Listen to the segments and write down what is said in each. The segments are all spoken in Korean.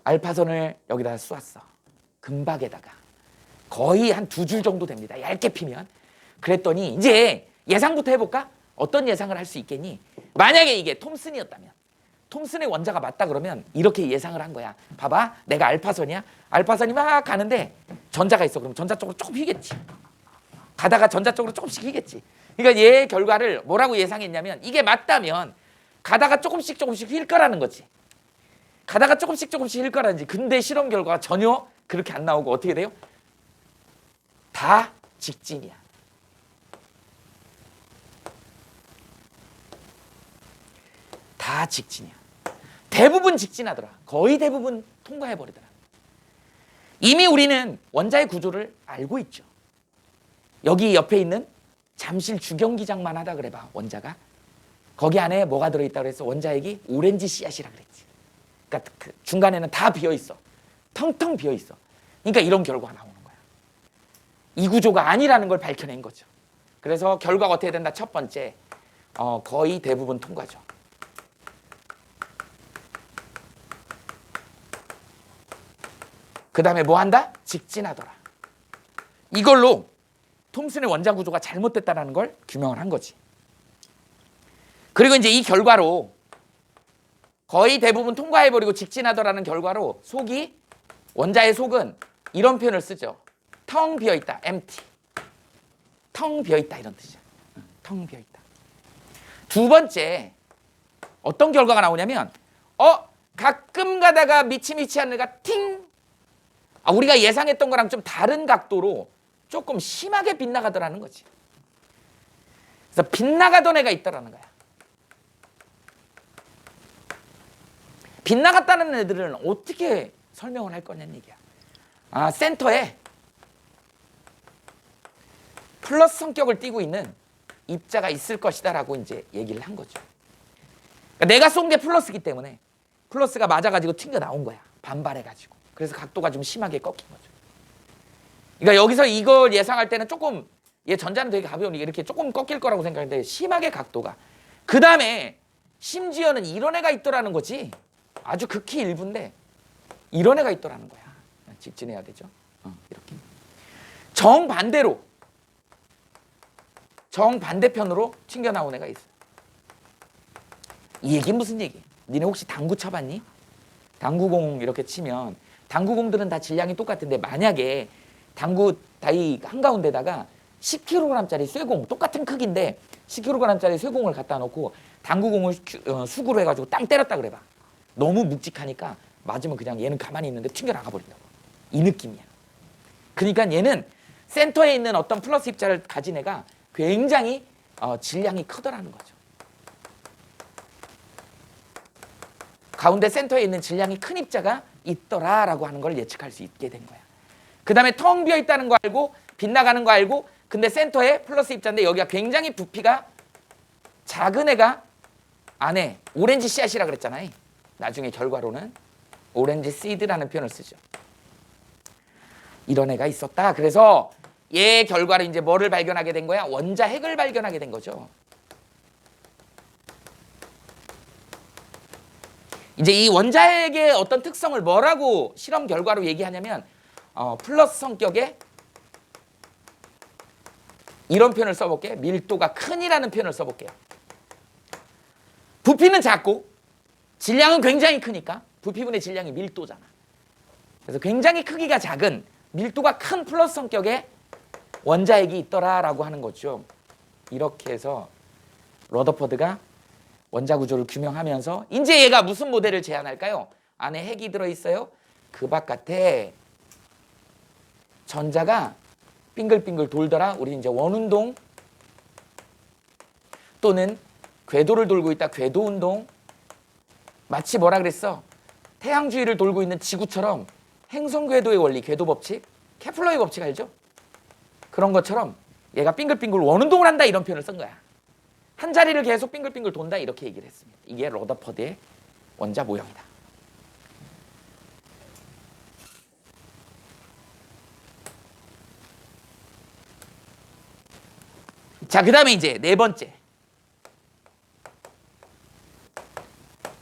알파선을 여기다 쏘았어. 금박에다가. 거의 한 2줄 정도 됩니다. 얇게 피면. 그랬더니 이제 예상부터 해볼까? 어떤 예상을 할 수 있겠니? 만약에 이게 톰슨이었다면, 톰슨의 원자가 맞다 그러면 이렇게 예상을 한 거야. 봐봐, 내가 알파선이야. 알파선이 막 가는데 전자가 있어. 그럼 전자 쪽으로 조금 휘겠지. 가다가 전자 쪽으로 조금씩 휘겠지. 그러니까 얘 결과를 뭐라고 예상했냐면, 이게 맞다면 가다가 조금씩 휠 거라는 거지. 가다가 조금씩 휠 거라는지. 근데 실험 결과가 전혀 그렇게 안 나오고 어떻게 돼요? 다 직진이야. 다 직진이야. 대부분 직진하더라. 거의 대부분 통과해버리더라. 이미 우리는 원자의 구조를 알고 있죠. 여기 옆에 있는 잠실 주경기장만 하다 그래봐. 원자가. 거기 안에 뭐가 들어있다고 그랬어? 원자핵이 오렌지 씨앗이라 그랬지. 그러니까 그 중간에는 다 비어있어. 텅텅 비어있어. 그러니까 이런 결과가 나오는 거야. 이 구조가 아니라는 걸 밝혀낸 거죠. 그래서 결과가 어떻게 된다? 첫 번째, 거의 대부분 통과죠. 그 다음에 뭐 한다? 직진하더라. 이걸로 톰슨의 원자 구조가 잘못됐다는 걸 규명을 한 거지. 그리고 이제 이 결과로 거의 대부분 통과해버리고 직진하더라는 결과로 원자의 속은 이런 표현을 쓰죠. 텅 비어있다. empty. 텅 비어있다 이런 뜻이야. 텅 비어있다. 두 번째, 어떤 결과가 나오냐면 가끔 가다가 미치미치한 애가 팅! 우리가 예상했던 거랑 좀 다른 각도로 조금 심하게 빗나가더라는 거지. 그래서 빗나가던 애가 있더라는 거야. 빗나갔다는 애들은 어떻게 설명을 할 거냐는 얘기야. 센터에 플러스 성격을 띠고 있는 입자가 있을 것이다 라고 이제 얘기를 한 거죠. 그러니까 내가 쏜 게 플러스이기 때문에 플러스가 맞아가지고 튕겨 나온 거야. 반발해가지고. 그래서 각도가 좀 심하게 꺾인 거죠. 그러니까 여기서 이걸 예상할 때는 조금, 얘 전자는 되게 가벼우니까 이렇게 조금 꺾일 거라고 생각했는데 심하게 각도가. 그 다음에 심지어는 이런 애가 있더라는 거지. 아주 극히 일부인데 이런 애가 있더라는 거야. 직진해야 되죠. 이렇게. 정반대편으로 튕겨 나온 애가 있어. 이 얘기는 무슨 얘기? 니네 혹시 당구 쳐봤니? 당구공 이렇게 치면 당구공들은 다 질량이 똑같은데 만약에 당구 다이 한가운데다가 10kg짜리 쇠공, 똑같은 크기인데 10kg짜리 쇠공을 갖다 놓고 당구공을 수구로 해가지고 땅 때렸다 그래봐. 너무 묵직하니까 맞으면 그냥 얘는 가만히 있는데 튕겨 나가버린다고. 이 느낌이야. 그러니까 얘는 센터에 있는 어떤 플러스 입자를 가진 애가 굉장히 질량이 크더라는 거죠. 가운데 센터에 있는 질량이 큰 입자가 있더라라고 하는 걸 예측할 수 있게 된 거야. 그 다음에 텅 비어 있다는 거 알고 빗나가는 거 알고 근데 센터에 플러스 입자인데 여기가 굉장히 부피가 작은 애가 안에 오렌지 씨앗이라 그랬잖아요. 나중에 결과로는 오렌지 시드라는 표현을 쓰죠. 이런 애가 있었다. 그래서 얘 결과로 이제 뭐를 발견하게 된 거야? 원자핵을 발견하게 된 거죠. 이제 이 원자핵의 어떤 특성을 뭐라고 실험 결과로 얘기하냐면 플러스 성격의 이런 표현을 써볼게요. 밀도가 큰이라는 표현을 써볼게요. 부피는 작고 질량은 굉장히 크니까 부피분의 질량이 밀도잖아. 그래서 굉장히 크기가 작은 밀도가 큰 플러스 성격의 원자핵이 있더라라고 하는 거죠. 이렇게 해서 러더퍼드가 원자 구조를 규명하면서 이제 얘가 무슨 모델을 제안할까요? 안에 핵이 들어있어요. 그 바깥에 전자가 빙글빙글 돌더라. 우리 이제 원운동 또는 궤도를 돌고 있다. 궤도운동. 마치 뭐라 그랬어? 태양 주위를 돌고 있는 지구처럼 행성 궤도의 원리, 궤도 법칙, 케플러의 법칙 알죠? 그런 것처럼 얘가 빙글빙글 원운동을 한다 이런 표현을 쓴 거야. 한 자리를 계속 빙글빙글 돈다 이렇게 얘기를 했습니다. 이게 러더퍼드의 원자 모형이다. 자, 그 다음에 이제 네 번째.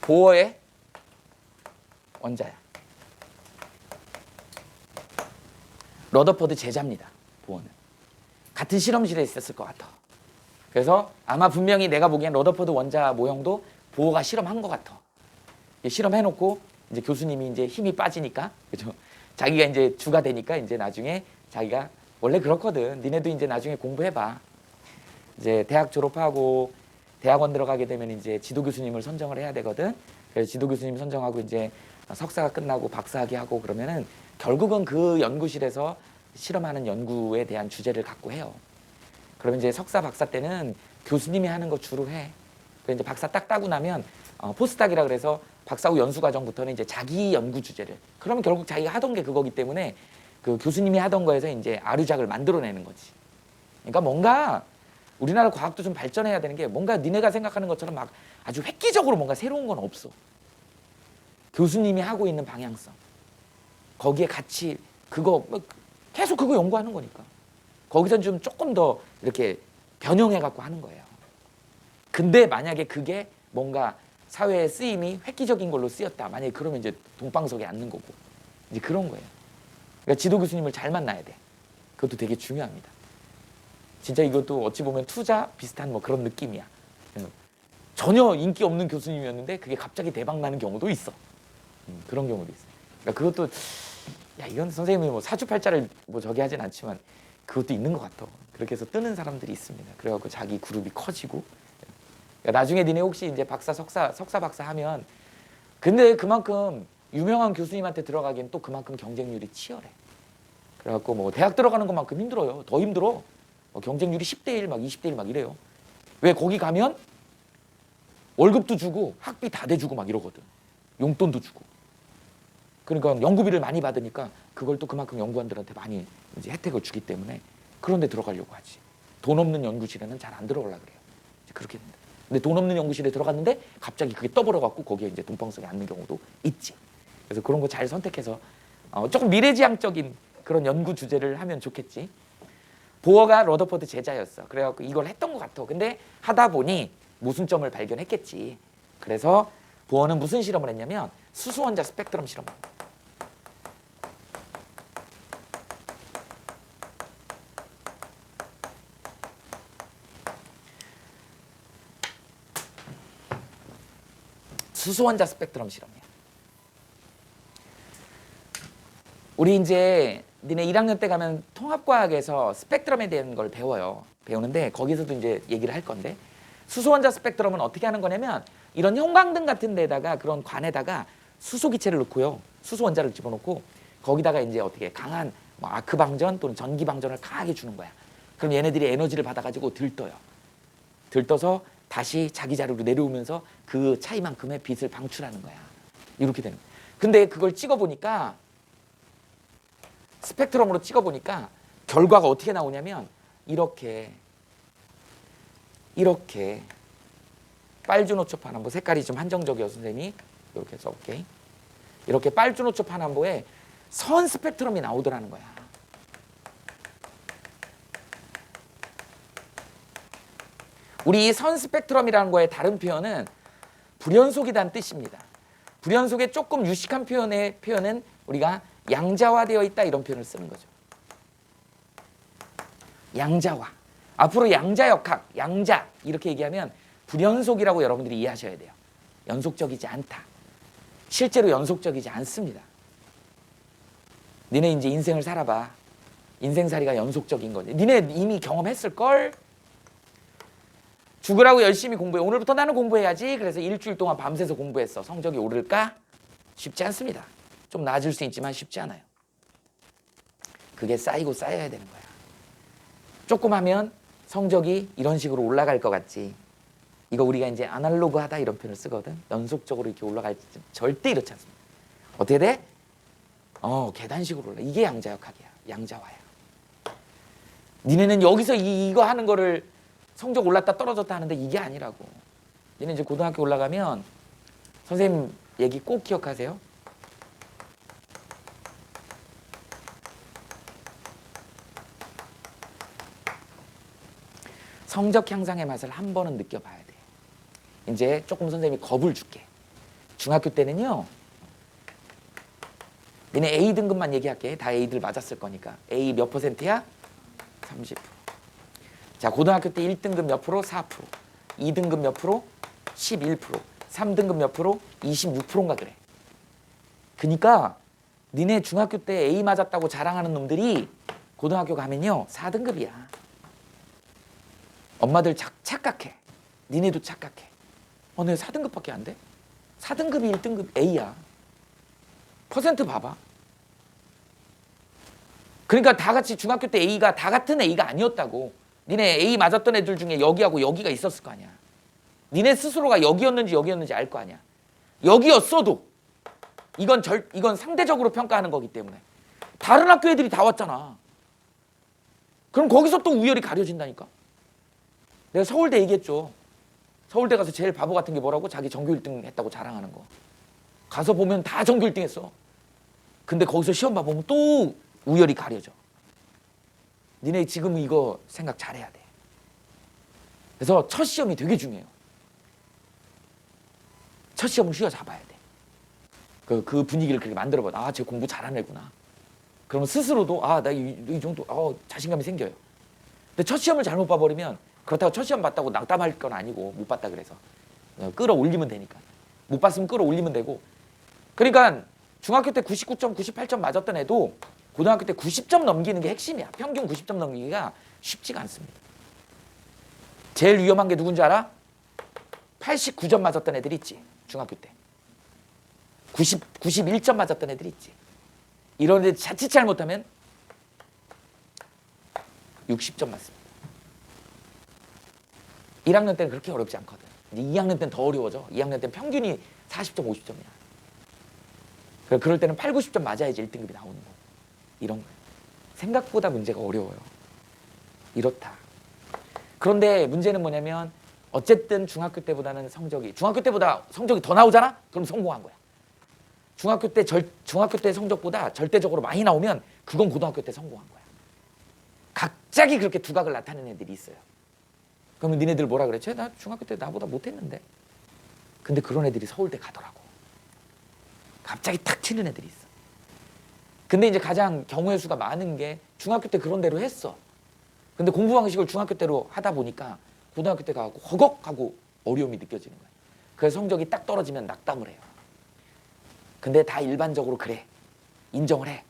보어의 원자야. 러더퍼드 제자입니다. 보어는. 같은 실험실에 있었을 것 같아. 그래서 아마 분명히 내가 보기엔 러더퍼드 원자 모형도 보어가 실험한 것 같아. 실험해놓고 이제 교수님이 이제 힘이 빠지니까, 그죠? 자기가 이제 주가 되니까 이제 나중에 자기가 원래 그렇거든. 니네도 이제 나중에 공부해봐. 이제 대학 졸업하고 대학원 들어가게 되면 이제 지도 교수님을 선정을 해야 되거든. 그래서 지도 교수님 선정하고 이제 석사가 끝나고 박사학위 하고 그러면은 결국은 그 연구실에서 실험하는 연구에 대한 주제를 갖고 해요. 그러면 이제 석사 박사 때는 교수님이 하는 거 주로 해. 그래서 이제 박사 딱 따고 나면 포스닥이라 그래서 박사 후 연수 과정부터는 이제 자기 연구 주제를. 그러면 결국 자기가 하던 게 그거기 때문에 그 교수님이 하던 거에서 이제 아류작을 만들어내는 거지. 그러니까 뭔가 우리나라 과학도 좀 발전해야 되는 게 뭔가 니네가 생각하는 것처럼 막 아주 획기적으로 뭔가 새로운 건 없어. 교수님이 하고 있는 방향성. 거기에 같이 그거 계속 그거 연구하는 거니까. 거기선 좀 조금 더 이렇게 변형해 갖고 하는 거예요. 근데 만약에 그게 뭔가 사회에 쓰임이 획기적인 걸로 쓰였다. 만약에 그러면 이제 동방석에 앉는 거고. 이제 그런 거예요. 그러니까 지도 교수님을 잘 만나야 돼. 그것도 되게 중요합니다. 진짜 이것도 어찌 보면 투자 비슷한 뭐 그런 느낌이야. 전혀 인기 없는 교수님이었는데 그게 갑자기 대박 나는 경우도 있어. 그런 경우도 있어. 그러니까 그것도 야 이건 선생님이 뭐 사주팔자를 뭐 저기 하진 않지만 그것도 있는 것 같아. 그렇게 해서 뜨는 사람들이 있습니다. 그래갖고 자기 그룹이 커지고. 그러니까 나중에 니네 혹시 이제 박사, 석사 박사 하면 근데 그만큼 유명한 교수님한테 들어가기엔 또 그만큼 경쟁률이 치열해. 그래갖고 뭐 대학 들어가는 것만큼 힘들어요. 더 힘들어. 경쟁률이 10대 1 막 20대 1 막 이래요. 왜 거기 가면 월급도 주고 학비 다 대주고 막 이러거든. 용돈도 주고. 그러니까 연구비를 많이 받으니까 그걸 또 그만큼 연구원들한테 많이 이제 혜택을 주기 때문에 그런 데 들어가려고 하지. 돈 없는 연구실에는 잘 안 들어가려고 그래요. 이제 그렇게 된다. 근데 돈 없는 연구실에 들어갔는데 갑자기 그게 떠버려갖고 거기에 이제 동방석에 앉는 경우도 있지. 그래서 그런 거 잘 선택해서 조금 미래지향적인 그런 연구 주제를 하면 좋겠지. 보어가 러더퍼드 제자였어. 그래갖고 이걸 했던 것 같아. 근데 하다 보니 모순점을 발견했겠지. 그래서 보어는 무슨 실험을 했냐면 수소원자 스펙트럼 실험. 수소원자 스펙트럼 실험이야. 우리 이제 니네 1학년 때 가면 통합과학에서 스펙트럼에 대한 걸 배우는데 거기서도 이제 얘기를 할 건데 수소원자 스펙트럼은 어떻게 하는 거냐면 이런 형광등 같은 데다가 그런 관에다가 수소기체를 넣고요. 수소원자를 집어넣고 거기다가 이제 어떻게 강한 뭐 아크 방전 또는 전기 방전을 강하게 주는 거야. 그럼 얘네들이 에너지를 받아가지고 들떠요. 들떠서 다시 자기 자리로 내려오면서 그 차이만큼의 빛을 방출하는 거야. 이렇게 되는 거야. 근데 그걸 찍어보니까 스펙트럼으로 찍어보니까 결과가 어떻게 나오냐면 이렇게 빨주노초 파남보 색깔이 좀 한정적이어서 선생님이 이렇게 써볼게. 이렇게 빨주노초 파남보에 선 스펙트럼이 나오더라는 거야. 우리 이 선 스펙트럼이라는 거의 다른 표현은 불연속이라는 뜻입니다. 불연속의 조금 유식한 표현은 우리가 양자화되어 있다 이런 표현을 쓰는 거죠. 양자화. 앞으로 양자역학, 양자 이렇게 얘기하면 불연속이라고 여러분들이 이해하셔야 돼요. 연속적이지 않다. 실제로 연속적이지 않습니다. 니네 이제 인생을 살아봐. 인생살이가 연속적인 거지. 니네 이미 경험했을걸? 죽으라고 열심히 공부해. 오늘부터 나는 공부해야지. 그래서 일주일 동안 밤새서 공부했어. 성적이 오를까? 쉽지 않습니다. 좀 나아질 수 있지만 쉽지 않아요. 그게 쌓이고 쌓여야 되는 거야. 조금 하면 성적이 이런 식으로 올라갈 것 같지. 이거 우리가 이제 아날로그하다 이런 표현을 쓰거든. 연속적으로 이렇게 올라갈지 절대 이렇지 않습니다. 어떻게 돼? 계단식으로 올라. 이게 양자역학이야. 양자화야. 니네는 여기서 이거 하는 거를 성적 올랐다 떨어졌다 하는데 이게 아니라고. 니네 이제 고등학교 올라가면 선생님 얘기 꼭 기억하세요. 성적 향상의 맛을 한 번은 느껴봐야 돼. 이제 조금 선생님이 겁을 줄게. 중학교 때는요. 니네 A 등급만 얘기할게. 다 A들 맞았을 거니까. A 몇 %야? 30%. 자, 고등학교 때 1등급 몇 프로? 4%. 2등급 몇 프로? 11%. 3등급 몇 프로? 26%인가 그래. 그러니까 니네 중학교 때 A 맞았다고 자랑하는 놈들이 고등학교 가면요 4등급이야. 엄마들 착각해. 니네도 착각해. 내 4등급밖에 안 돼? 4등급이 1등급 A야. 퍼센트 봐봐. 그러니까 다 같이 중학교 때 A가 다 같은 A가 아니었다고. 니네 A 맞았던 애들 중에 여기하고 여기가 있었을 거 아니야. 니네 스스로가 여기였는지 알 거 아니야. 여기였어도 이건 상대적으로 평가하는 거기 때문에 다른 학교 애들이 다 왔잖아. 그럼 거기서 또 우열이 가려진다니까. 내가 서울대 얘기했죠. 서울대 가서 제일 바보 같은 게 뭐라고? 자기 전교 1등 했다고 자랑하는 거. 가서 보면 다 전교 1등 했어. 근데 거기서 시험 봐보면 또 우열이 가려져. 니네 지금 이거 생각 잘해야 돼. 그래서 첫 시험이 되게 중요해요. 첫 시험을 휘어잡아야 돼. 그 분위기를 그렇게 만들어봐. 쟤 공부 잘하는 애구나. 그러면 스스로도 나 이 정도 자신감이 생겨요. 근데 첫 시험을 잘못 봐버리면 그렇다고 첫 시험 봤다고 낙담할 건 아니고 못 봤다 그래서 끌어올리면 되니까. 못 봤으면 끌어올리면 되고. 그러니까 중학교 때 99점, 98점 맞았던 애도 고등학교 때 90점 넘기는 게 핵심이야. 평균 90점 넘기기가 쉽지가 않습니다. 제일 위험한 게 누군지 알아? 89점 맞았던 애들 있지. 중학교 때. 91점 맞았던 애들 있지. 이런 애들 자칫 잘못하면 60점 맞습니다. 1학년 때는 그렇게 어렵지 않거든. 이제 2학년 때는 더 어려워져. 2학년 때는 평균이 40점, 50점이야. 그럴 때는 8, 90점 맞아야지 1등급이 나오는 거. 이런 거예요. 생각보다 문제가 어려워요. 이렇다. 그런데 문제는 뭐냐면 어쨌든 중학교 때보다는 중학교 때보다 성적이 더 나오잖아? 그럼 성공한 거야. 중학교 때 성적보다 절대적으로 많이 나오면 그건 고등학교 때 성공한 거야. 갑자기 그렇게 두각을 나타내는 애들이 있어요. 그러면 니네들 뭐라 그래? 나 중학교 때 나보다 못했는데. 근데 그런 애들이 서울대 가더라고. 갑자기 탁 튀는 애들이 있어. 근데 이제 가장 경우의 수가 많은 게 중학교 때 그런 대로 했어. 근데 공부 방식을 중학교 때로 하다 보니까 고등학교 때 가고 허걱하고 어려움이 느껴지는 거야. 그래서 성적이 딱 떨어지면 낙담을 해요. 근데 다 일반적으로 그래. 인정을 해.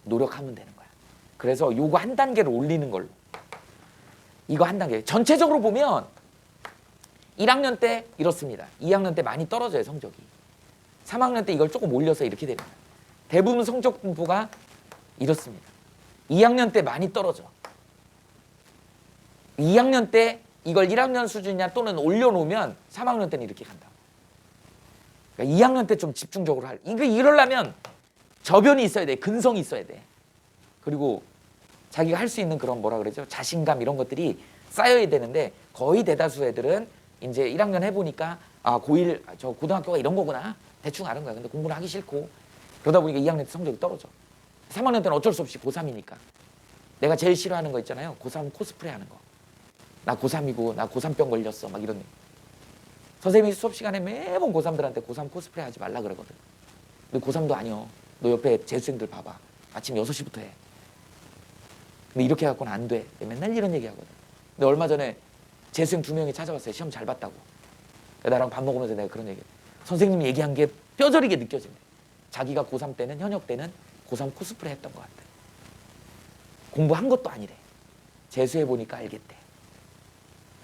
노력하면 되는 거야. 그래서 요거 한 단계를 올리는 걸로. 이거 한 단계. 전체적으로 보면 1학년 때 이렇습니다. 2학년 때 많이 떨어져요, 성적이. 3학년 때 이걸 조금 올려서 이렇게 됩니다. 대부분 성적 분포가 이렇습니다. 2학년 때 많이 떨어져. 2학년 때 이걸 1학년 수준이냐 또는 올려놓으면 3학년 때는 이렇게 간다. 그러니까 2학년 때 좀 집중적으로 이거 이러려면 저변이 있어야 돼. 근성이 있어야 돼. 그리고 자기가 할 수 있는 그런 뭐라 그러죠? 자신감 이런 것들이 쌓여야 되는데 거의 대다수 애들은 이제 1학년 해보니까 고1, 저 고등학교가 이런 거구나. 대충 아는 거야. 근데 공부를 하기 싫고 그러다 보니까 2학년 때 성적이 떨어져. 3학년 때는 어쩔 수 없이 고3이니까. 내가 제일 싫어하는 거 있잖아요. 고3 코스프레 하는 거. 나 고3이고 나 고3병 걸렸어. 막 이런. 선생님이 수업 시간에 매번 고3들한테 고3 코스프레 하지 말라 그러거든. 근데 고3도 아니여. 너 옆에 재수생들 봐봐. 아침 6시부터 해. 근데 이렇게 해갖고는 안 돼. 맨날 이런 얘기 하거든. 근데 얼마 전에 재수생 2명이 찾아왔어요. 시험 잘 봤다고. 나랑 밥 먹으면서 내가 그런 얘기. 선생님이 얘기한 게 뼈저리게 느껴진대. 자기가 고3 때는 현역 때는 고3 코스프레 했던 것 같아. 공부한 것도 아니래. 재수해보니까 알겠대.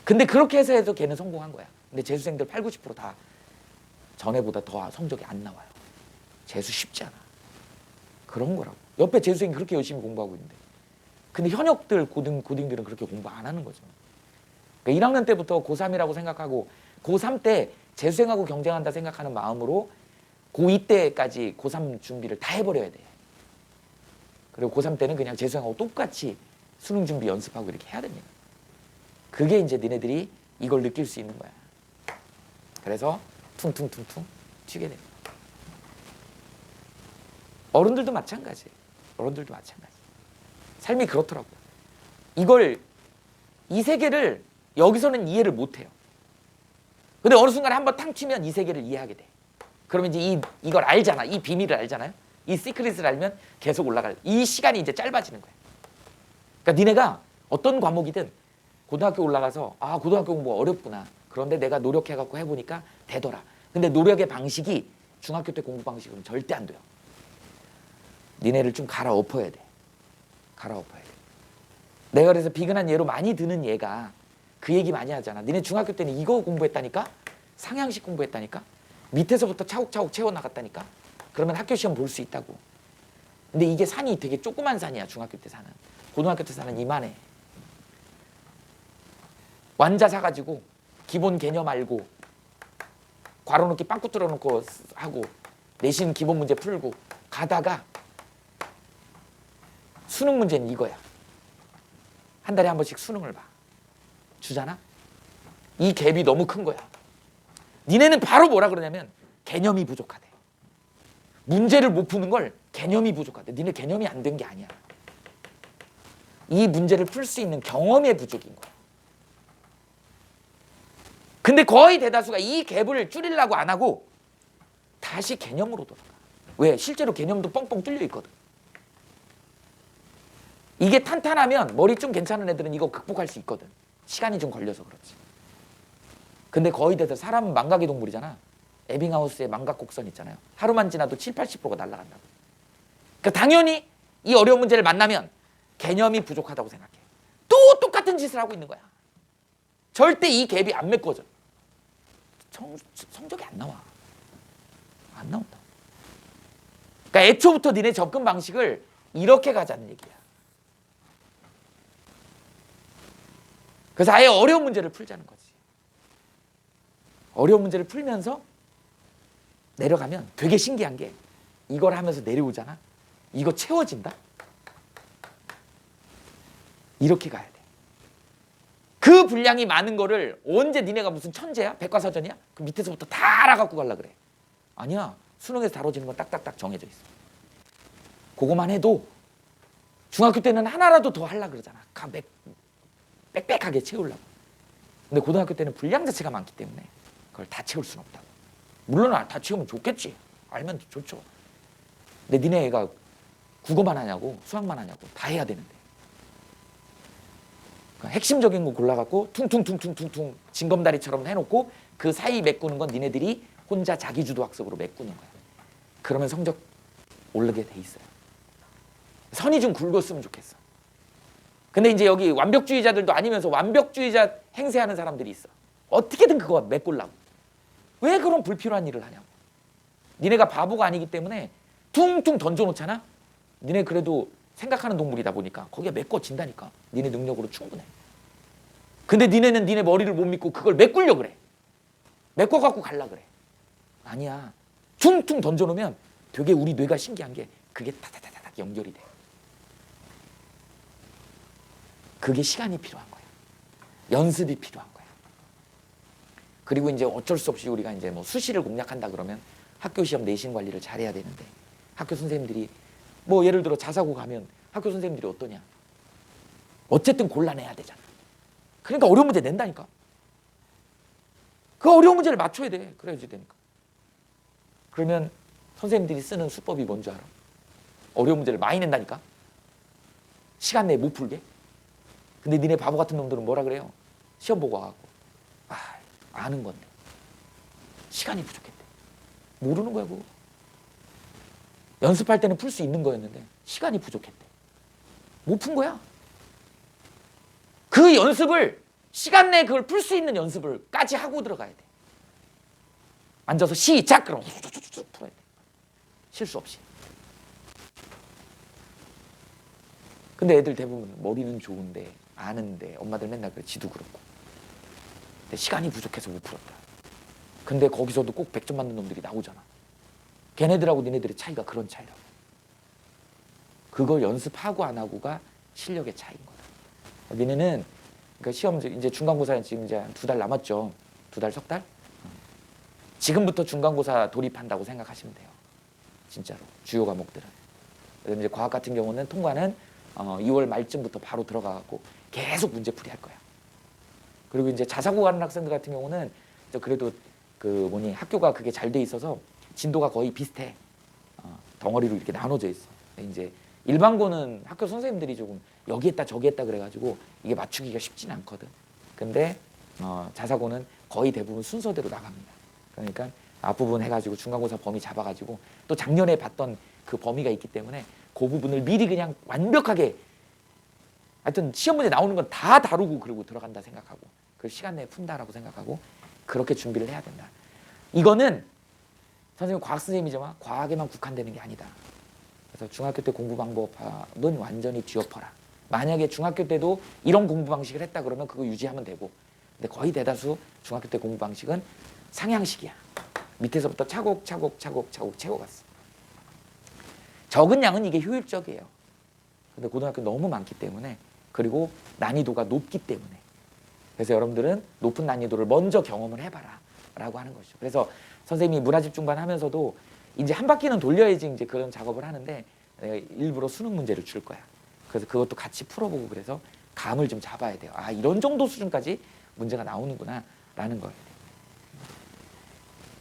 근데 그렇게 해서 걔는 성공한 거야. 근데 재수생들 8, 90%다 전에보다 더 성적이 안 나와요. 재수 쉽지 않아. 그런 거라고. 옆에 재수생이 그렇게 열심히 공부하고 있는데. 근데 현역들 고딩들은 그렇게 공부 안 하는 거죠. 그러니까 1학년 때부터 고3이라고 생각하고 고3 때 재수생하고 경쟁한다 생각하는 마음으로 고2 때까지 고3 준비를 다 해버려야 돼. 그리고 고3 때는 그냥 재수생하고 똑같이 수능 준비 연습하고 이렇게 해야 됩니다. 그게 이제 니네들이 이걸 느낄 수 있는 거야. 그래서 퉁퉁퉁퉁 튀게 됩니다. 어른들도 마찬가지예요. 어른들도 마찬가지. 삶이 그렇더라고요. 이 세계를 여기서는 이해를 못해요. 근데 어느 순간에 한번 탕 치면 이 세계를 이해하게 돼. 그러면 이제 이걸 알잖아. 이 비밀을 알잖아요. 이 시크릿을 알면 계속 올라갈. 이 시간이 이제 짧아지는 거야. 그러니까 니네가 어떤 과목이든 고등학교 올라가서 아 고등학교 공부 어렵구나. 그런데 내가 노력해갖고 해보니까 되더라. 근데 노력의 방식이 중학교 때 공부 방식은 절대 안 돼요. 니네를 좀 갈아엎어야 돼. 갈아엎어야 돼. 내가 그래서 비근한 예로 많이 드는 얘가 그 얘기 많이 하잖아. 니네 중학교 때는 이거 공부했다니까? 상향식 공부했다니까? 밑에서부터 차곡차곡 채워나갔다니까? 그러면 학교 시험 볼 수 있다고. 근데 이게 산이 되게 조그만 산이야. 중학교 때 사는. 고등학교 때 사는 이만해. 완자 사가지고 기본 개념 알고 괄호 넣기 빵꾸 뚫어놓고 하고 내신 기본 문제 풀고 가다가 수능 문제는 이거야. 한 달에 한 번씩 수능을 봐. 주잖아? 이 갭이 너무 큰 거야. 니네는 바로 뭐라 그러냐면 개념이 부족하대. 문제를 못 푸는 걸 개념이 부족하대. 니네 개념이 안 된 게 아니야. 이 문제를 풀 수 있는 경험의 부족인 거야. 근데 거의 대다수가 이 갭을 줄이려고 안 하고 다시 개념으로 돌아가. 왜? 실제로 개념도 뻥뻥 뚫려 있거든. 이게 탄탄하면 머리 좀 괜찮은 애들은 이거 극복할 수 있거든. 시간이 좀 걸려서 그렇지. 근데 거의 대다수 사람은 망각의 동물이잖아. 에빙하우스의 망각 곡선 있잖아요. 하루만 지나도 7, 80%가 날아간다고. 그러니까 당연히 이 어려운 문제를 만나면 개념이 부족하다고 생각해. 또 똑같은 짓을 하고 있는 거야. 절대 이 갭이 안 메꿔져. 성적이 안 나와. 안 나온다. 그러니까 애초부터 니네 접근 방식을 이렇게 가자는 얘기야. 그래서 아예 어려운 문제를 풀자는 거지. 어려운 문제를 풀면서 내려가면 되게 신기한 게 이걸 하면서 내려오잖아. 이거 채워진다. 이렇게 가야 돼. 그 분량이 많은 거를 언제 니네가 무슨 천재야? 백과사전이야? 그 밑에서부터 다 알아갖고 가려고 그래. 아니야. 수능에서 다뤄지는 건 딱딱딱 정해져 있어. 그거만 해도 중학교 때는 하나라도 더 하려고 그러잖아. 빽빽하게 채우려고. 근데 고등학교 때는 분량 자체가 많기 때문에 그걸 다 채울 수는 없다고. 물론 다 채우면 좋겠지. 알면 좋죠. 근데 니네 애가 국어만 하냐고 수학만 하냐고 다 해야 되는데. 그러니까 핵심적인 거 골라갖고 퉁퉁퉁퉁퉁퉁 징검다리처럼 해놓고 그 사이 메꾸는 건 니네들이 혼자 자기주도 학습으로 메꾸는 거야. 그러면 성적 오르게 돼 있어요. 선이 좀 굵었으면 좋겠어. 근데 이제 여기 완벽주의자들도 아니면서 완벽주의자 행세하는 사람들이 있어. 어떻게든 그거 메꾸려고. 왜 그런 불필요한 일을 하냐고. 니네가 바보가 아니기 때문에 퉁퉁 던져놓잖아. 니네 그래도 생각하는 동물이다 보니까 거기에 메꿔진다니까. 니네 능력으로 충분해. 근데 니네는 니네 머리를 못 믿고 그걸 메꾸려고 그래. 메꿔갖고 갈라 그래. 아니야. 퉁퉁 던져놓으면 되게 우리 뇌가 신기한 게 그게 타타타닥 연결이 돼. 그게 시간이 필요한 거야. 연습이 필요한 거야. 그리고 이제 어쩔 수 없이 우리가 이제 뭐 수시를 공략한다 그러면 학교 시험 내신 관리를 잘해야 되는데 학교 선생님들이 뭐 예를 들어 자사고 가면 학교 선생님들이 어떠냐? 어쨌든 골라내야 되잖아. 그러니까 어려운 문제 낸다니까. 그 어려운 문제를 맞춰야 돼. 그래야지 되니까. 그러면 선생님들이 쓰는 수법이 뭔지 알아? 어려운 문제를 많이 낸다니까. 시간 내에 못 풀게. 근데 니네 바보 같은 놈들은 뭐라 그래요? 시험 보고 와갖고 아는 건데 시간이 부족했대. 모르는 거야 그거. 연습할 때는 풀 수 있는 거였는데 시간이 부족했대. 못 푼 거야. 그 연습을 시간 내에 그걸 풀 수 있는 연습을까지 하고 들어가야 돼. 앉아서 시작 그럼 풀어야 돼. 실수 없이. 근데 애들 대부분 머리는 좋은데 아는데 엄마들 맨날 그래. 지도 그렇고. 근데 시간이 부족해서 못 풀었다. 근데 거기서도 꼭 100점 맞는 놈들이 나오잖아. 걔네들하고 니네들의 차이가 그런 차이라고. 그걸 연습하고 안 하고가 실력의 차이인 거다. 니네는 그러니까 시험 이제 중간고사 지금 이제 2달 남았죠. 2달, 석 달? 지금부터 중간고사 돌입한다고 생각하시면 돼요. 진짜로 주요 과목들은. 그다음에 이제 과학 같은 경우는 통과는 2월 말쯤부터 바로 들어가갖고 계속 문제풀이 할 거야. 그리고 이제 자사고 가는 학생들 같은 경우는 그래도 학교가 그게 잘 돼 있어서 진도가 거의 비슷해. 덩어리로 이렇게 나눠져 있어. 이제 일반고는 학교 선생님들이 조금 여기 했다 저기 했다 그래가지고 이게 맞추기가 쉽진 않거든. 근데 자사고는 거의 대부분 순서대로 나갑니다. 그러니까 앞부분 해가지고 중간고사 범위 잡아가지고 또 작년에 봤던 그 범위가 있기 때문에 그 부분을 미리 그냥 완벽하게 하여튼 시험 문제 나오는 건 다 다루고 그러고 들어간다 생각하고 그 시간 내에 푼다라고 생각하고 그렇게 준비를 해야 된다. 이거는 선생님 과학 선생님이지만 과학에만 국한되는 게 아니다. 그래서 중학교 때 공부 방법은 완전히 뒤엎어라. 만약에 중학교 때도 이런 공부 방식을 했다 그러면 그거 유지하면 되고, 근데 거의 대다수 중학교 때 공부 방식은 상향식이야. 밑에서부터 차곡차곡 채워갔어. 적은 양은 이게 효율적이에요. 근데 고등학교 너무 많기 때문에, 그리고 난이도가 높기 때문에, 그래서 여러분들은 높은 난이도를 먼저 경험을 해봐라 라고 하는 것이죠. 그래서 선생님이 문화집중반 하면서도 이제 한 바퀴는 돌려야지 이제 그런 작업을 하는데, 내가 일부러 수능 문제를 줄 거야. 그래서 그것도 같이 풀어보고, 그래서 감을 좀 잡아야 돼요. 아, 이런 정도 수준까지 문제가 나오는구나 라는 걸.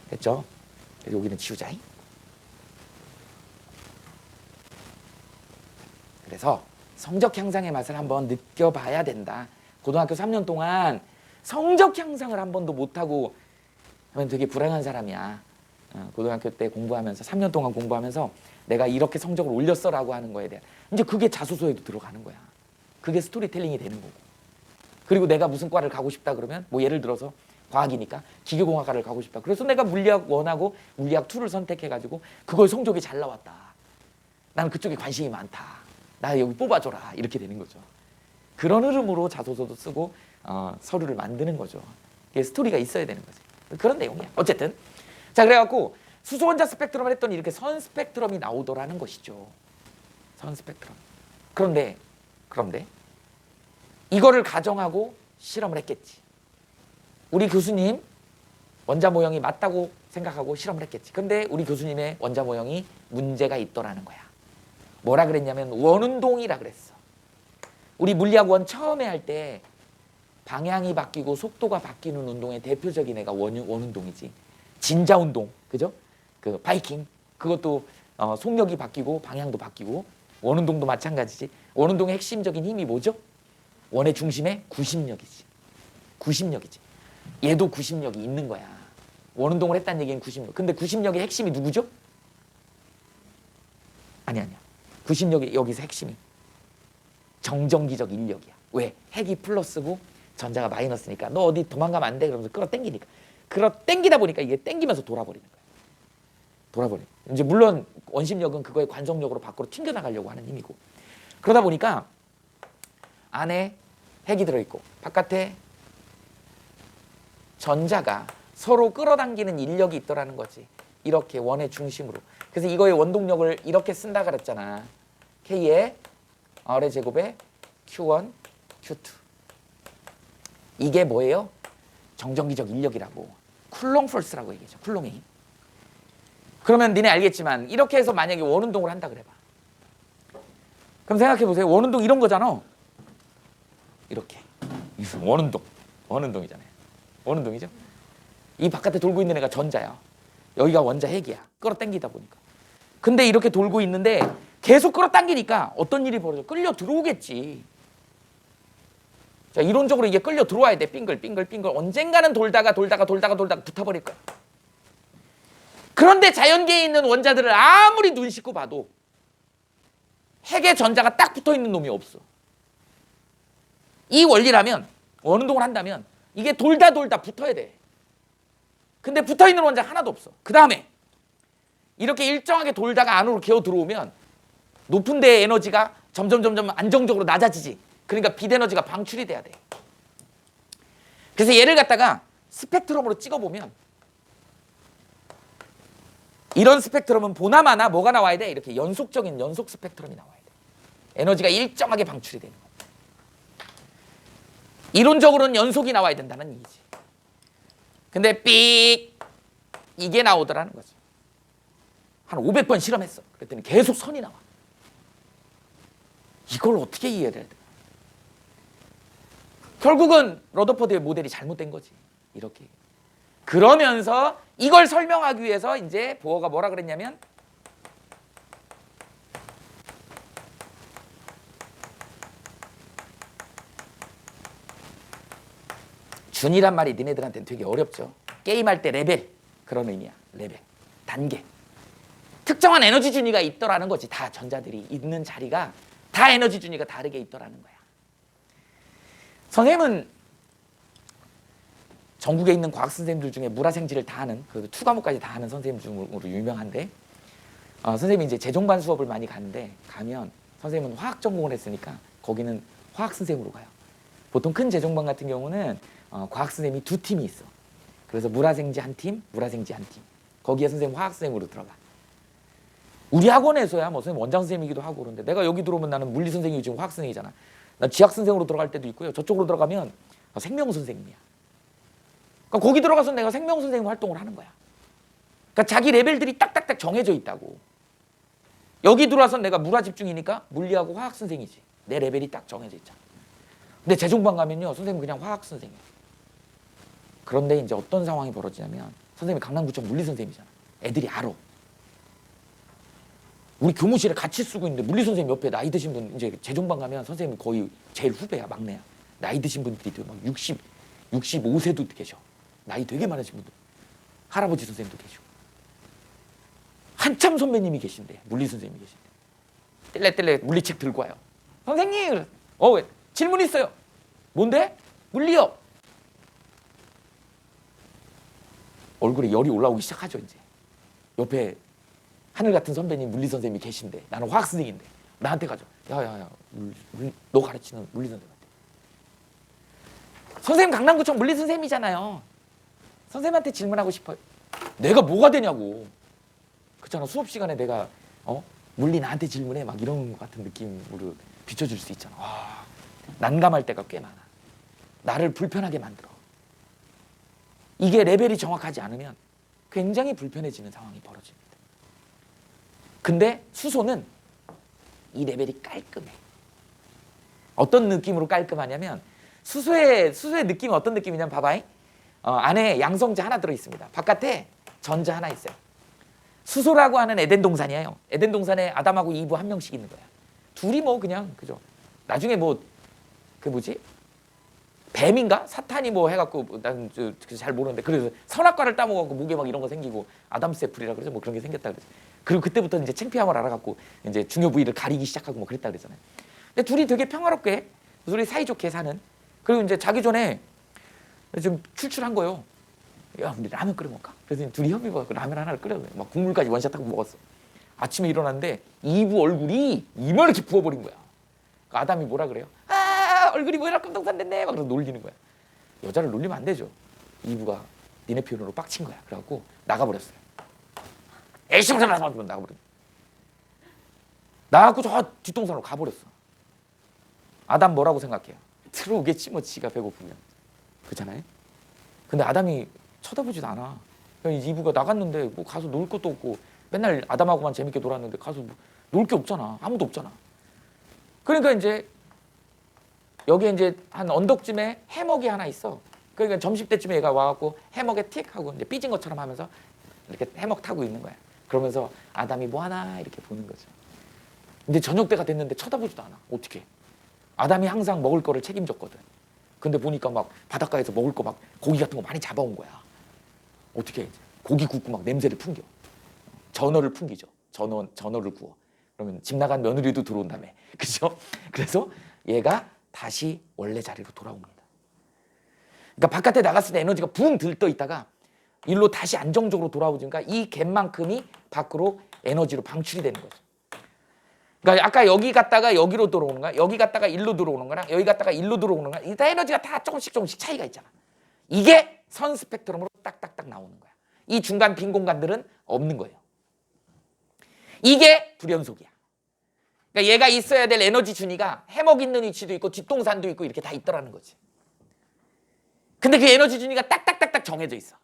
됐죠? 그래서 여기는 지우자. 그래서 성적 향상의 맛을 한번 느껴봐야 된다. 고등학교 3년 동안 성적 향상을 한 번도 못하고 하면 되게 불행한 사람이야. 고등학교 때 공부하면서 3년 동안 공부하면서 내가 이렇게 성적을 올렸어라고 하는 거에 대한, 이제 그게 자소서에도 들어가는 거야. 그게 스토리텔링이 되는 거고. 그리고 내가 무슨 과를 가고 싶다 그러면, 뭐 예를 들어서 과학이니까 기계공학과를 가고 싶다. 그래서 내가 물리학 1하고 물리학 2를 선택해가지고 그걸 성적이 잘 나왔다. 나는 그쪽에 관심이 많다. 나 여기 뽑아줘라. 이렇게 되는 거죠. 그런 흐름으로 자소서도 쓰고 서류를 만드는 거죠. 이게 스토리가 있어야 되는 거지. 그런 내용이야. 어쨌든 자, 그래갖고 수소원자 스펙트럼을 했더니 이렇게 선 스펙트럼이 나오더라는 것이죠. 선 스펙트럼. 그런데 이거를 가정하고 실험을 했겠지. 우리 교수님 원자 모형이 맞다고 생각하고 실험을 했겠지. 근데 우리 교수님의 원자 모형이 문제가 있더라는 거야. 뭐라 그랬냐면 원운동이라 그랬어. 우리 물리학 원 처음에 할 때 방향이 바뀌고 속도가 바뀌는 운동의 대표적인 애가 원운동이지. 진자운동, 그죠? 그 바이킹, 그것도 속력이 바뀌고 방향도 바뀌고, 원운동도 마찬가지지. 원운동의 핵심적인 힘이 뭐죠? 원의 중심에 구심력이지. 구심력이지. 얘도 구심력이 있는 거야. 원운동을 했다는 얘기는 구심력. 근데 구심력의 핵심이 누구죠? 아니야. 구심력의 여기서 핵심이 정전기적 인력이야. 왜? 핵이 플러스고 전자가 마이너스니까 너 어디 도망가면 안 돼 그러면서 끌어당기니까. 끌어당기다 보니까 이게 당기면서 돌아버리는 거야. 돌아버려. 이제 물론 원심력은 그거의 관성력으로 밖으로 튕겨나가려고 하는 힘이고, 그러다 보니까 안에 핵이 들어있고 바깥에 전자가 서로 끌어당기는 인력이 있더라는 거지. 이렇게 원의 중심으로. 그래서 이거의 원동력을 이렇게 쓴다 그랬잖아. K의 R의 제곱에 Q1, Q2. 이게 뭐예요? 정전기적 인력이라고. 쿨롱 폴스라고 얘기하죠. 쿨롱의 힘. 그러면 니네 알겠지만 이렇게 해서 만약에 원운동을 한다 그래봐. 그럼 생각해 보세요. 원운동 이런 거잖아. 이렇게. 원운동이잖아요. 원운동이죠. 이 바깥에 돌고 있는 애가 전자야. 여기가 원자 핵이야. 끌어당기다 보니까. 근데 이렇게 돌고 있는데 계속 끌어당기니까 어떤 일이 벌어져? 끌려 들어오겠지. 자, 이론적으로 이게 끌려 들어와야 돼. 빙글. 언젠가는 돌다가 붙어버릴 거야. 그런데 자연계에 있는 원자들을 아무리 눈 씻고 봐도 핵의 전자가 딱 붙어있는 놈이 없어. 이 원리라면, 원운동을 한다면 이게 돌다 붙어야 돼. 근데 붙어있는 원자 하나도 없어. 그 다음에 이렇게 일정하게 돌다가 안으로 기어 들어오면 높은 데의 에너지가 점점 안정적으로 낮아지지. 그러니까 빛 에너지가 방출이 돼야 돼. 그래서 얘를 갖다가 스펙트럼으로 찍어보면, 이런 스펙트럼은 보나마나 뭐가 나와야 돼? 이렇게 연속적인 연속 스펙트럼이 나와야 돼. 에너지가 일정하게 방출이 되는 거. 이론적으로는 연속이 나와야 된다는 얘기지. 근데 삑 이게 나오더라는 거죠. 한 500번 실험했어. 그랬더니 계속 선이 나와. 이걸 어떻게 이해해야 돼? 결국은 러더퍼드의 모델이 잘못된 거지. 이렇게. 그러면서 이걸 설명하기 위해서 이제 보어가 뭐라 그랬냐면 준이란 말이 니네들한테는 되게 어렵죠. 게임할 때 레벨, 그런 의미야. 레벨, 단계. 특정한 에너지 준위가 있더라는 거지. 다 전자들이 있는 자리가 다 에너지 준위가 다르게 있더라는 거야. 선생님은 전국에 있는 과학 선생님들 중에 물화생지를 다 하는, 그 2과목까지 다 하는 선생님 중으로 유명한데, 선생님이 이제 재종반 수업을 많이 가는데, 가면 선생님은 화학 전공을 했으니까 거기는 화학 선생님으로 가요. 보통 큰 재종반 같은 경우는 과학 선생님이 2팀이 있어. 그래서 물화생지 한 팀, 물화생지 한 팀. 거기에 선생님 화학 선생님으로 들어가. 우리 학원에서야 뭐 선생님 원장 선생님이기도 하고 그런데, 내가 여기 들어오면 나는 물리 선생님이 지금 화학 선생이잖아. 난 지학 선생으로 들어갈 때도 있고요. 저쪽으로 들어가면 생명 선생님이야. 그러니까 거기 들어가서 내가 생명 선생님 활동을 하는 거야. 그러니까 자기 레벨들이 딱딱딱 정해져 있다고. 여기 들어와서 내가 물화 집중이니까 물리하고 화학 선생이지. 내 레벨이 딱 정해져 있잖아. 근데 재종반 가면요, 선생님 그냥 화학 선생이야. 그런데 이제 어떤 상황이 벌어지냐면, 선생님이 강남구청 물리 선생님이잖아. 애들이 알아. 우리 교무실에 같이 쓰고 있는데 물리 선생님 옆에 나이 드신 분, 이제 재종반 가면 선생님이 거의 제일 후배야, 막내야. 나이 드신 분들이 막 65세도 계셔. 나이 되게 많으신 분들. 할아버지 선생님도 계시고. 한참 선배님이 계신데, 물리 선생님이 계신데. 뗄래뗄래 물리책 들고 와요. 선생님, 질문 있어요. 뭔데? 물리요. 얼굴에 열이 올라오기 시작하죠, 이제. 옆에 하늘 같은 선배님, 물리 선생님이 계신데, 나는 화학 선생인데, 나한테 가죠. 야야야, 너 가르치는 물리 선생님한테. 선생님 강남구청 물리 선생님이잖아요. 선생님한테 질문하고 싶어요. 내가 뭐가 되냐고. 그렇잖아. 수업 시간에 내가 물리 나한테 질문해 막 이런 것 같은 느낌으로 비춰줄 수 있잖아. 난감할 때가 꽤 많아. 나를 불편하게 만들어. 이게 레벨이 정확하지 않으면 굉장히 불편해지는 상황이 벌어집니다. 근데 수소는 이 레벨이 깔끔해. 어떤 느낌으로 깔끔하냐면, 수소의 느낌이 어떤 느낌이냐면, 봐봐. 안에 양성자 하나 들어있습니다. 바깥에 전자 하나 있어요. 수소라고 하는 에덴 동산이에요. 에덴 동산에 아담하고 이브 한 명씩 있는 거야. 둘이 뭐 그냥 그죠. 나중에 뭐 그 뭐지? 뱀인가? 사탄이 뭐 해갖고, 난 잘 모르는데, 그래서 선악과를 따먹어갖고 목에 막 이런 거 생기고, 아담스 애플이라 그러죠. 뭐 그런 게 생겼다 그러죠. 그리고 그때부터 이제 창피함을 알아갖고 이제 중요 부위를 가리기 시작하고 뭐 그랬다 그러잖아요. 근데 둘이 되게 평화롭게, 둘이 사이좋게 사는. 그리고 이제 자기 전에 좀 출출한 거예요. 야, 우리 라면 끓여 먹을까? 그래서 둘이 협의해서 라면 하나를 끓여, 막 국물까지 원샷하고 먹었어. 아침에 일어났는데 이브 얼굴이 이만하게 부어버린 거야. 그러니까 아담이 뭐라 그래요? 얼굴이 뭐 이렇게 깜동산 됐네. 막 그러고 놀리는 거야. 여자를 놀리면 안 되죠. 이브가 니네 표현으로 빡친 거야. 그래갖고 나가버렸어요. 에이씨, 나가버렸어. 나가고 저 뒷동산으로 가버렸어. 아담 뭐라고 생각해요? 들어오겠지 뭐, 지가 배고프면. 그렇잖아요. 근데 아담이 쳐다보지도 않아. 이브가 나갔는데 뭐 가서 놀 것도 없고, 맨날 아담하고만 재밌게 놀았는데 가서 뭐 놀 게 없잖아. 아무도 없잖아. 그러니까 이제 여기에 이제 한 언덕쯤에 해먹이 하나 있어. 그러니까 점심때쯤에 얘가 와갖고 해먹에 틱 하고 이제 삐진 것처럼 하면서 이렇게 해먹 타고 있는 거야. 그러면서 아담이 뭐 하나 이렇게 보는 거죠. 근데 저녁 때가 됐는데 쳐다보지도 않아. 어떻게? 아담이 항상 먹을 거를 책임졌거든. 근데 보니까 막 바닷가에서 먹을 거 막 고기 같은 거 많이 잡아온 거야. 어떻게 해? 고기 굽고 막 냄새를 풍겨. 전어를 풍기죠. 전어를 구워. 그러면 집 나간 며느리도 들어온다며. 그죠? 그래서 얘가 다시 원래 자리로 돌아옵니다. 그러니까 바깥에 나갔을 때 에너지가 붕 들떠 있다가 일로 다시 안정적으로 돌아오니까 이 갭만큼이 밖으로 에너지로 방출이 되는 거죠. 그러니까 아까 여기 갔다가 여기로 들어오는 거야, 여기 갔다가 일로 들어오는 거랑 여기 갔다가 일로 들어오는 거야, 이다 에너지가 다 조금씩 차이가 있잖아. 이게 선 스펙트럼으로 딱딱딱 나오는 거야. 이 중간 빈 공간들은 없는 거예요. 이게 불연속이야. 그러니까 얘가 있어야 될 에너지 준위가 해먹 있는 위치도 있고 뒷동산도 있고 이렇게 다 있더라는 거지. 근데 그 에너지 준위가 딱딱딱딱 정해져 있어.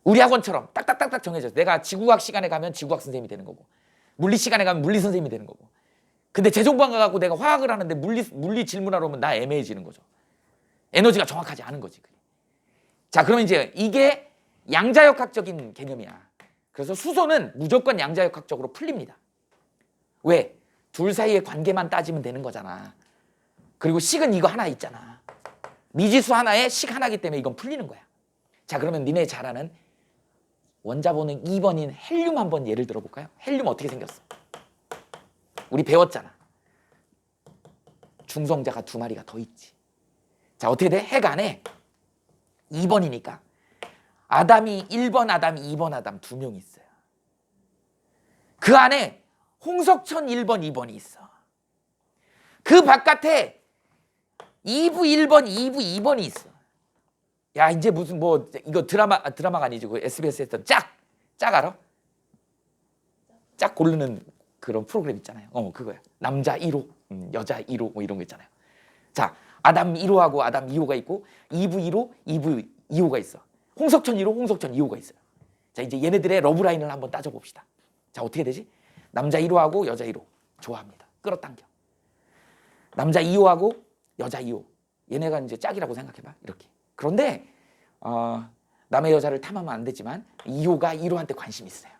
우리 학원처럼 딱딱딱딱 정해져 있어. 내가 지구과학 시간에 가면 지구과학 선생님이 되는 거고, 물리 시간에 가면 물리 선생님이 되는 거고. 근데 재종반 가갖고 내가 화학을 하는데 물리 질문하러 오면 나 애매해지는 거죠. 에너지가 정확하지 않은 거지. 자, 그럼 이제 이게 양자역학적인 개념이야. 그래서 수소는 무조건 양자역학적으로 풀립니다. 왜? 둘 사이의 관계만 따지면 되는 거잖아. 그리고 식은 이거 하나 있잖아. 미지수 하나에 식 하나이기 때문에 이건 풀리는 거야. 자, 그러면 니네 잘 아는 원자번호 2번인 헬륨 한번 예를 들어볼까요? 헬륨 어떻게 생겼어? 우리 배웠잖아. 중성자가 2마리가 더 있지. 자, 어떻게 돼? 핵 안에 2번이니까 아담이 1번 아담, 2번 아담 2명이 있어요. 그 안에 홍석천 1번, 2번이 있어. 그 바깥에 2부 1번, 2부 2번이 있어. 야, 이제 무슨 뭐 이거 드라마가 아니지. 그 SBS 했던 짝 알아? 짝 고르는 그런 프로그램 있잖아요. 그거야. 남자 1호, 여자 1호 뭐 이런 거 있잖아요. 자, 아담 1호하고 아담 2호가 있고 2부 1호, 2부 2호가 있어. 홍석천 1호, 홍석천 2호가 있어요. 자, 이제 얘네들의 러브라인을 한번 따져봅시다. 자, 어떻게 되지? 남자 1호하고 여자 1호 좋아합니다. 끌어당겨. 남자 2호하고 여자 2호. 얘네가 이제 짝이라고 생각해봐. 이렇게. 그런데 남의 여자를 탐하면 안 되지만 2호가 1호한테 관심 있어요.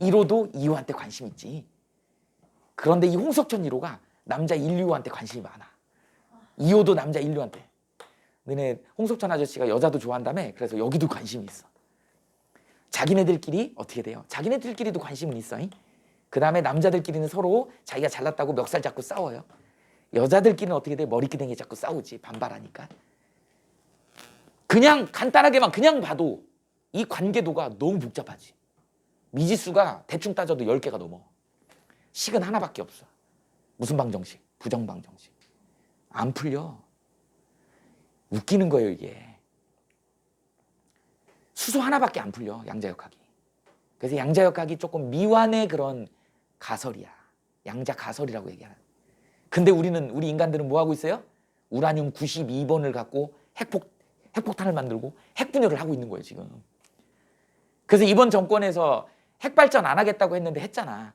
1호도 2호한테 관심 있지. 그런데 이 홍석천 1호가 남자 1, 2호한테 관심이 많아. 2호도 남자 1, 2호한테. 너네 홍석천 아저씨가 여자도 좋아한다며. 그래서 여기도 관심이 있어. 자기네들끼리 어떻게 돼요? 자기네들끼리도 관심은 있어. 그 다음에 남자들끼리는 서로 자기가 잘났다고 멱살 잡고 싸워요. 여자들끼리는 어떻게 돼? 머리끼댕이 잡고 싸우지. 반발하니까. 그냥 간단하게만 그냥 봐도 이 관계도가 너무 복잡하지. 미지수가 대충 따져도 10개가 넘어. 식은 하나밖에 없어. 무슨 방정식? 부정방정식. 안 풀려. 웃기는 거예요, 이게. 수소 하나밖에 안 풀려, 양자역학이. 그래서 양자역학이 조금 미완의 그런 가설이야. 양자 가설이라고 얘기하는. 근데 우리 인간들은 뭐 하고 있어요? 우라늄 92번을 갖고 핵폭탄을 만들고 핵분열을 하고 있는 거예요, 지금. 그래서 이번 정권에서 핵 발전 안 하겠다고 했는데 했잖아.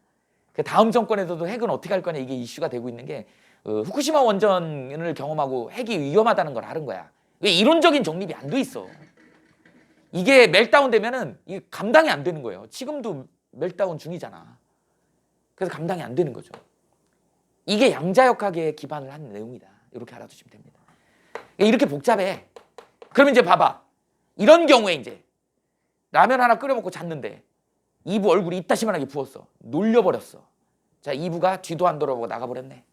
그 다음 정권에서도 핵은 어떻게 할 거냐, 이게 이슈가 되고 있는 게 후쿠시마 원전을 경험하고 핵이 위험하다는 걸 아는 거야. 왜 이론적인 정립이 안 돼 있어. 이게 멜다운 되면은 이게 감당이 안 되는 거예요. 지금도 멜다운 중이잖아. 그래서 감당이 안 되는 거죠. 이게 양자역학에 기반을 한 내용이다. 이렇게 알아두시면 됩니다. 이렇게 복잡해. 그러면 이제 봐봐. 이런 경우에 이제 라면 하나 끓여 먹고 잤는데 2부 얼굴이 이따시만하게 부었어. 놀려버렸어. 자, 2부가 뒤도 안 돌아보고 나가버렸네.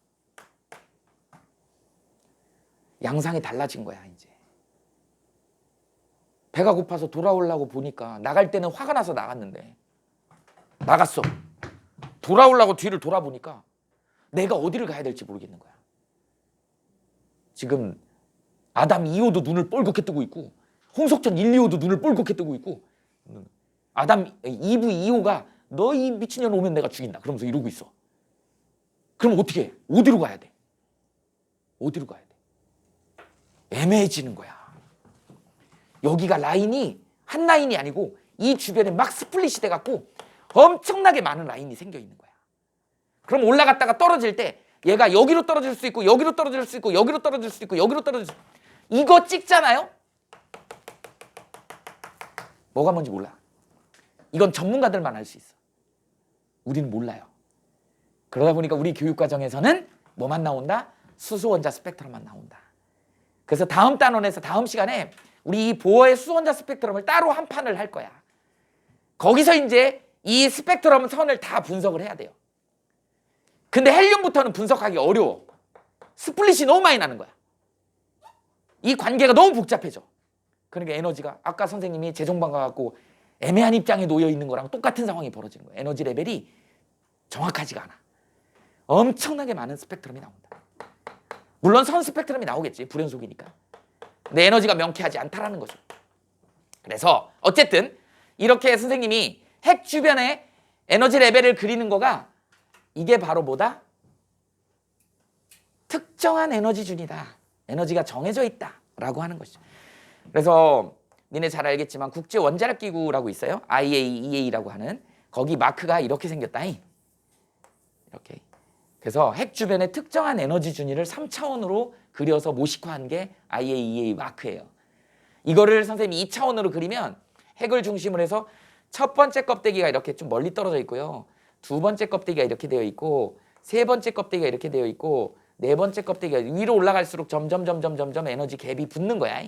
양상이 달라진 거야, 이제. 배가 고파서 돌아오려고 보니까 나갈 때는 화가 나서 나갔는데 나갔어. 돌아오려고 뒤를 돌아보니까 내가 어디를 가야 될지 모르겠는 거야. 지금 아담 2호도 눈을 뻘겋게 뜨고 있고 홍석천 1, 2호도 눈을 뻘겋게 뜨고 있고 아담 2부 2호가 너 이 미친년 오면 내가 죽인다 그러면서 이러고 있어. 그럼 어떻게 해? 어디로 가야 돼? 어디로 가야 돼? 애매해지는 거야. 여기가 라인이 한 라인이 아니고 이 주변에 막 스플릿이 돼갖고 엄청나게 많은 라인이 생겨 있는 거야. 그럼 올라갔다가 떨어질 때 얘가 여기로 떨어질 수 있고 여기로 떨어질 수 있고 여기로 떨어질 수 있고 여기로 떨어질 수 있고 이거 찍잖아요? 뭐가 뭔지 몰라. 이건 전문가들만 알 수 있어. 우리는 몰라요. 그러다 보니까 우리 교육과정에서는 뭐만 나온다? 수소원자 스펙트럼만 나온다. 그래서 다음 단원에서 다음 시간에 우리 이 보어의 수소원자 스펙트럼을 따로 한 판을 할 거야. 거기서 이제 이 스펙트럼 선을 다 분석을 해야 돼요. 근데 헬륨부터는 분석하기 어려워. 스플릿이 너무 많이 나는 거야. 이 관계가 너무 복잡해져. 그러니까 에너지가 아까 선생님이 재정방 가갖고 애매한 입장에 놓여 있는 거랑 똑같은 상황이 벌어지는 거야. 에너지 레벨이 정확하지가 않아. 엄청나게 많은 스펙트럼이 나온다. 물론 선 스펙트럼이 나오겠지. 불연속이니까. 근데 에너지가 명쾌하지 않다라는 거죠. 그래서 어쨌든 이렇게 선생님이 핵 주변에 에너지 레벨을 그리는 거가 이게 바로 뭐다? 특정한 에너지 준이다. 에너지가 정해져 있다라고 하는 것이죠. 그래서 니네 잘 알겠지만 국제원자력기구라고 있어요. IAEA라고 하는. 거기 마크가 이렇게 생겼다. 이렇게. 그래서 핵 주변에 특정한 에너지 준위를 3차원으로 그려서 모식화한 게 IAEA 마크예요. 이거를 선생님이 2차원으로 그리면 핵을 중심으로 해서 첫 번째 껍데기가 이렇게 좀 멀리 떨어져 있고요. 두 번째 껍데기가 이렇게 되어 있고 세 번째 껍데기가 이렇게 되어 있고 네 번째 껍데기가 위로 올라갈수록 점점 에너지 갭이 붙는 거야.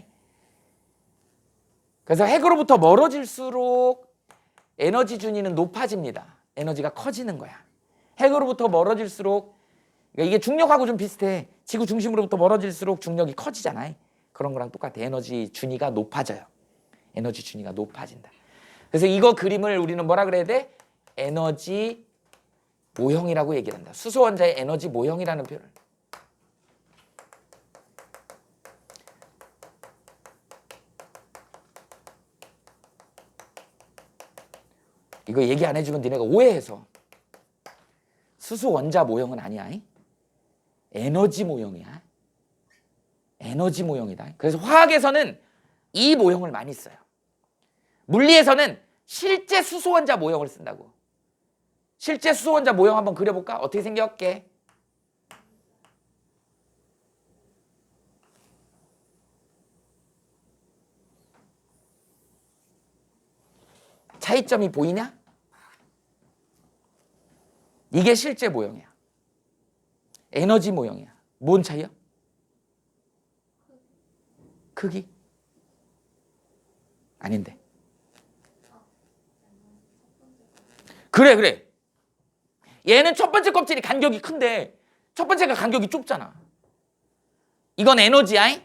그래서 핵으로부터 멀어질수록 에너지 준위는 높아집니다. 에너지가 커지는 거야. 핵으로부터 멀어질수록, 그러니까 이게 중력하고 좀 비슷해. 지구 중심으로부터 멀어질수록 중력이 커지잖아요. 그런 거랑 똑같아. 에너지 준위가 높아져요. 에너지 준위가 높아진다. 그래서 이거 그림을 우리는 뭐라 그래야 돼? 에너지 모형이라고 얘기를 한다. 수소 원자의 에너지 모형이라는 표현을. 이거 얘기 안 해주면 니네가 오해해서. 수소 원자 모형은 아니야. 에너지 모형이야. 에너지 모형이다. 그래서 화학에서는 이 모형을 많이 써요. 물리에서는 실제 수소 원자 모형을 쓴다고. 실제 수소 원자 모형 한번 그려볼까? 어떻게 생겼게? 차이점이 보이냐? 이게 실제 모형이야. 에너지 모형이야. 뭔 차이야? 크기? 아닌데. 그래. 얘는 첫 번째 껍질이 간격이 큰데 첫 번째가 간격이 좁잖아. 이건 에너지야.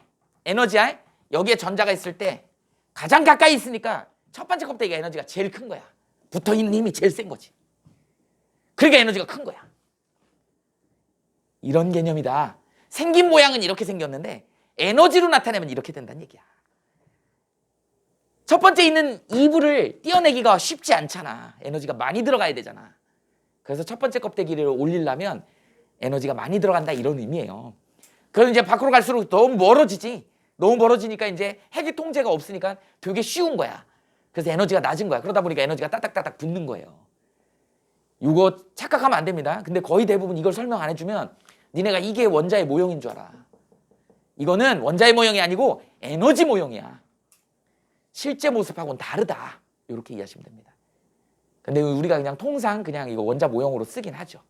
에너지야. 여기에 전자가 있을 때 가장 가까이 있으니까 첫 번째 껍데기가 에너지가 제일 큰 거야. 붙어있는 힘이 제일 센 거지. 그러니까 에너지가 큰 거야. 이런 개념이다. 생긴 모양은 이렇게 생겼는데 에너지로 나타내면 이렇게 된다는 얘기야. 첫 번째 있는 이불을 떼어내기가 쉽지 않잖아. 에너지가 많이 들어가야 되잖아. 그래서 첫 번째 껍데기를 올리려면 에너지가 많이 들어간다 이런 의미예요. 그럼 이제 밖으로 갈수록 너무 멀어지지. 너무 멀어지니까 이제 핵의 통제가 없으니까 되게 쉬운 거야. 그래서 에너지가 낮은 거야. 그러다 보니까 에너지가 따닥따닥 붙는 거예요. 이거 착각하면 안 됩니다. 근데 거의 대부분 이걸 설명 안 해주면 니네가 이게 원자의 모형인 줄 알아. 이거는 원자의 모형이 아니고 에너지 모형이야. 실제 모습하고는 다르다. 이렇게 이해하시면 됩니다. 근데 우리가 그냥 통상 그냥 이거 원자 모형으로 쓰긴 하죠.